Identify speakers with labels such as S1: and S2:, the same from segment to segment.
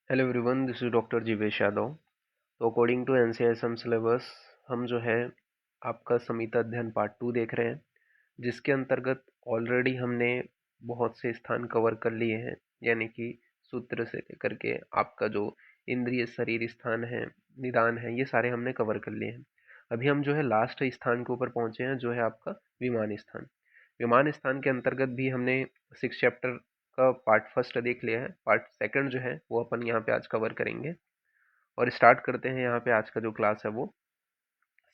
S1: Hello everyone, this is doctor Jeevesh Yadav. तो according to NCISM syllabus हम जो है आपका समिति अध्ययन पार्ट 2 देख रहे हैं, जिसके अंतर्गत ऑलरेडी हमने बहुत से स्थान कवर कर लिए हैं। यानी कि सूत्र से लेकर के आपका जो इंद्रिय शरीर स्थान है, निदान है, ये सारे हमने कवर कर लिए हैं। अभी हम जो है लास्ट स्थान के ऊपर पहुंचे हैं, जो है आपका विमान स्थान। विमान स्थान के अंतर्गत भी हमने 6 चैप्टर का पार्ट फर्स्ट देख लिया है। पार्ट सेकंड जो है वो अपन यहाँ पे आज कवर करेंगे और स्टार्ट करते हैं। यहाँ पे आज का जो क्लास है वो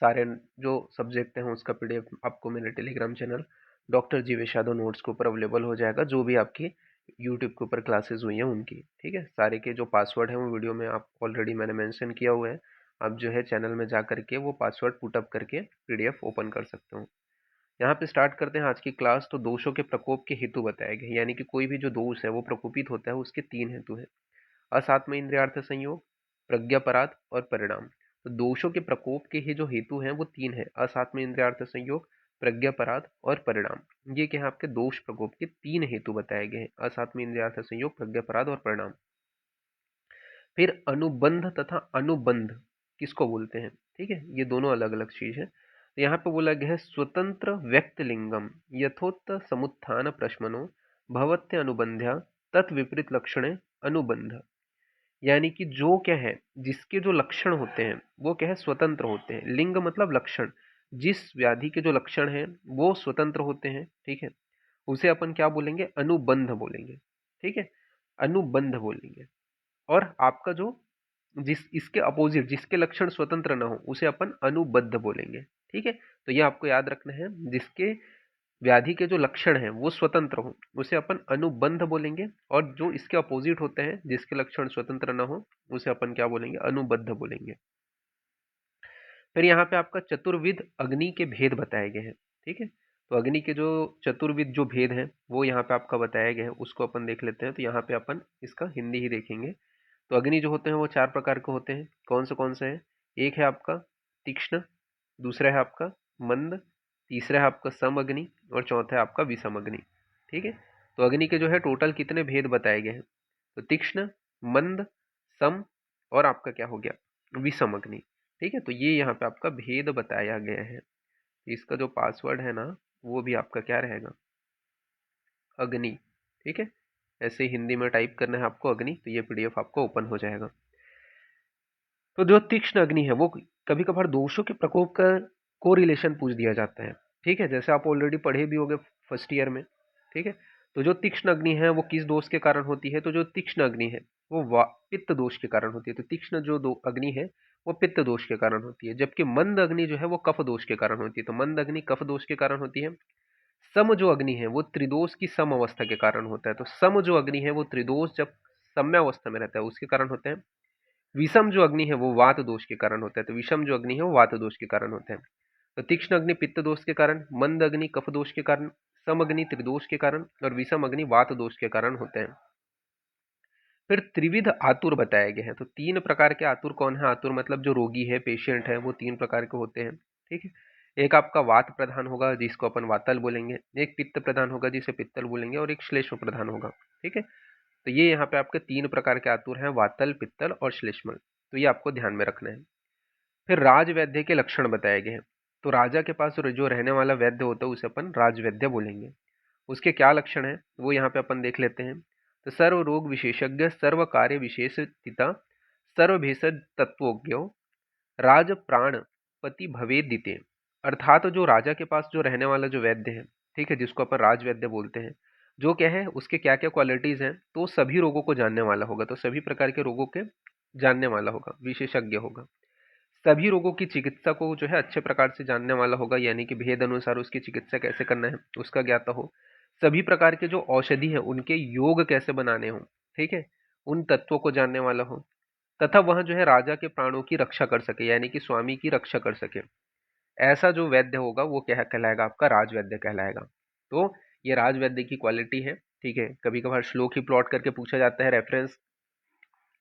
S1: सारे जो सब्जेक्ट हैं उसका पीडीएफ आपको मेरे Telegram channel doctor Jeevesh Yadav notes के ऊपर अवेलेबल हो जाएगा। जो भी आपकी यूट्यूब के ऊपर क्लासेस हुई हैं उनकी, ठीक है। सारे के जो पासवर्ड हैं वो वीडियो में आप ऑलरेडी मैंने मेंशन किया हुआ है। आप जो है चैनल में जा करके वो पासवर्ड पुटअप करके पीडीएफ ओपन कर सकते हो। यहाँ पे स्टार्ट करते हैं आज की क्लास। तो दोषों के प्रकोप के हेतु बताए गए, यानी कि कोई भी जो दोष है वो प्रकोपित होता है, उसके 3 हेतु है। असात्म इंद्रियार्थ संयोग, प्रज्ञापराध और परिणाम। तो दोषों के प्रकोप के ही जो हेतु हैं वो 3 है। असात्म इंद्रियार्थ संयोग, प्रज्ञापराध और परिणाम। ये क्या है, आपके दोष प्रकोप के 3 हेतु बताए गए हैं। असात्म इंद्रियार्थ संयोग, प्रज्ञापराध और परिणाम। फिर अनुबंध तथा अनुबंध किसको बोलते हैं, ठीक है, ये दोनों अलग अलग चीज है। तो यहाँ पे बोला गया है स्वतंत्र व्यक्त लिंगम यथोक्त समुत्थान प्रश्मनो भवत्य अनुबंध्या तत्विपरीत लक्षणे अनुबंध। यानी कि जो क्या है, जिसके जो लक्षण होते हैं वो क्या है, स्वतंत्र होते हैं। लिंग मतलब लक्षण। जिस व्याधि के जो लक्षण हैं वो स्वतंत्र होते हैं, ठीक है, उसे अपन क्या बोलेंगे, अनुबंध बोलेंगे, ठीक है, अनुबंध बोलेंगे। और आपका जो जिस इसके अपोजिट, जिसके लक्षण स्वतंत्र ना हो, उसे अपन अनुबद्ध बोलेंगे, ठीक है। तो ये आपको याद रखना है, जिसके व्याधि के जो लक्षण हैं वो स्वतंत्र हो उसे अपन अनुबंध बोलेंगे, और जो इसके अपोजिट होते हैं, जिसके लक्षण स्वतंत्र ना हो, उसे अपन क्या बोलेंगे, अनुबद्ध बोलेंगे। फिर यहाँ पे आपका चतुर्विध अग्नि के भेद बताए गए हैं, ठीक है। तो अग्नि के जो चतुर्विध जो भेद हैं वो यहाँ पे आपका बताया गया है, उसको अपन देख लेते हैं। तो यहाँ पे अपन इसका हिंदी ही देखेंगे। तो अग्नि जो होते हैं वो 4 प्रकार के होते हैं। कौन से हैं? एक है आपका तीक्ष्ण, दूसरा है आपका मंद, तीसरा है आपका सम अग्नि, और चौथा है आपका विषम अग्नि, ठीक है। तो अग्नि के जो है टोटल कितने भेद बताए गए हैं? तो तीक्ष्ण, मंद, सम और आपका क्या हो गया, विषम अग्नि, ठीक है। तो ये यहाँ पे आपका भेद बताया गया है। इसका जो पासवर्ड है ना, वो भी आपका क्या रहेगा, अग्नि, ठीक है। ऐसे हिंदी में टाइप करना है आपको अग्नि, तो ये पीडीएफ आपको ओपन हो जाएगा। तो जो तीक्ष्ण अग्नि है वो कभी कभार दोषों के प्रकोप का कोरिलेशन पूछ दिया जाता है, ठीक है, जैसे आप ऑलरेडी पढ़े भी होंगे फर्स्ट ईयर में, ठीक है। तो जो तीक्ष्ण अग्नि है वो किस दोष के कारण होती है? तो जो तीक्ष्ण अग्नि है वो पित्त दोष के कारण होती है। तो तीक्ष्ण जो दो अग्नि है वो पित्त दोष के कारण होती है, जबकि मंद अग्नि जो है वो कफ दोष के कारण होती है। तो मंद अग्नि कफ दोष के कारण होती है। सम जो अग्नि है वो त्रिदोष की सम अवस्था के कारण होता है। तो सम जो अग्नि है वो त्रिदोष जब सम्यावस्था में रहता है उसके कारण होते हैं। विषम जो अग्नि है वो वात दोष के कारण होता है। तो विषम जो अग्नि है वो वात दोष के कारण होता है। तो तीक्ष्ण अग्नि पित्त दोष के कारण, मंद अग्नि कफ दोष के कारण, सम अग्नि त्रिदोष के कारण और विषम अग्नि वात दोष के कारण होते हैं। फिर त्रिविध आतुर बताए गए हैं। तो 3 प्रकार के आतुर कौन है? आतुर मतलब जो रोगी है, पेशेंट है, वो 3 प्रकार के होते हैं, ठीक है। एक आपका वात प्रधान होगा जिसको अपन वातल बोलेंगे, एक पित्त प्रधान होगा जिसे पित्तल बोलेंगे, और एक श्लेष्म प्रधान होगा, ठीक है। तो ये यहाँ पे आपके 3 प्रकार के आतुर हैं, वातल, पित्तल और श्लेष्मल। तो ये आपको ध्यान में रखना है। फिर राजवैद्य के लक्षण बताए गए हैं। तो राजा के पास जो रहने वाला वैद्य होता है उसे अपन राजवैद्य बोलेंगे। उसके क्या लक्षण है वो यहाँ पे अपन देख लेते हैं। तो सर्व रोग विशेषज्ञ, सर्व कार्य विशेषिता, सर्व भेषज तत्वज्ञो, राज प्राण पति भवेदिते। अर्थात जो राजा के पास जो रहने वाला जो वैद्य है, ठीक है, जिसको अपन राजवैद्य बोलते हैं, जो क्या है, उसके क्या क्या क्वालिटीज हैं, तो सभी रोगों को जानने वाला होगा। तो सभी प्रकार के रोगों के जानने वाला होगा, विशेषज्ञ होगा। सभी रोगों की चिकित्सा को जो है अच्छे प्रकार से जानने वाला होगा, यानी कि भेद अनुसार उसकी चिकित्सा कैसे करना है उसका ज्ञाता हो। सभी प्रकार के जो औषधि है उनके योग कैसे बनाने हो, ठीक है, उन तत्वों को जानने वाला हो। तथा वह जो है राजा के प्राणों की रक्षा कर सके, यानी कि स्वामी की रक्षा कर सके। ऐसा जो वैद्य होगा वो क्या कहलाएगा, आपका राजवैद्य कहलाएगा। तो ये राजवैद्य की क्वालिटी है, ठीक है। कभी कभार श्लोक ही प्लॉट करके पूछा जाता है रेफरेंस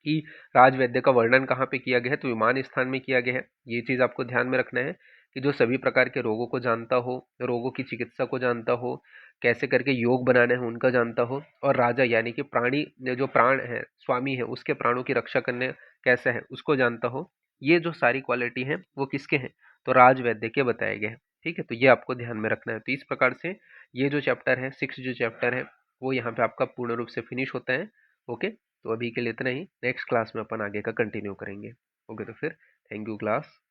S1: कि राजवैद्य का वर्णन कहाँ पे किया गया है, तो विमान स्थान में किया गया है। ये चीज आपको ध्यान में रखना है कि जो सभी प्रकार के रोगों को जानता हो, रोगों की चिकित्सा को जानता हो, कैसे करके योग बनाने हैं उनका जानता हो, और राजा यानी कि प्राणी जो प्राण है, स्वामी है, उसके प्राणों की रक्षा करने कैसे है उसको जानता हो। ये जो सारी क्वालिटी हैं वो किसके हैं, तो राजवैद्य के बताए गए हैं। ठीक है, तो ये आपको ध्यान में रखना है। तो इस प्रकार से ये जो चैप्टर है, 6 जो चैप्टर है, वो यहाँ पे आपका पूर्ण रूप से फिनिश होता है। ओके, तो अभी के लिए इतना ही। नेक्स्ट क्लास में अपन आगे का कंटिन्यू करेंगे। ओके, तो फिर थैंक यू क्लास।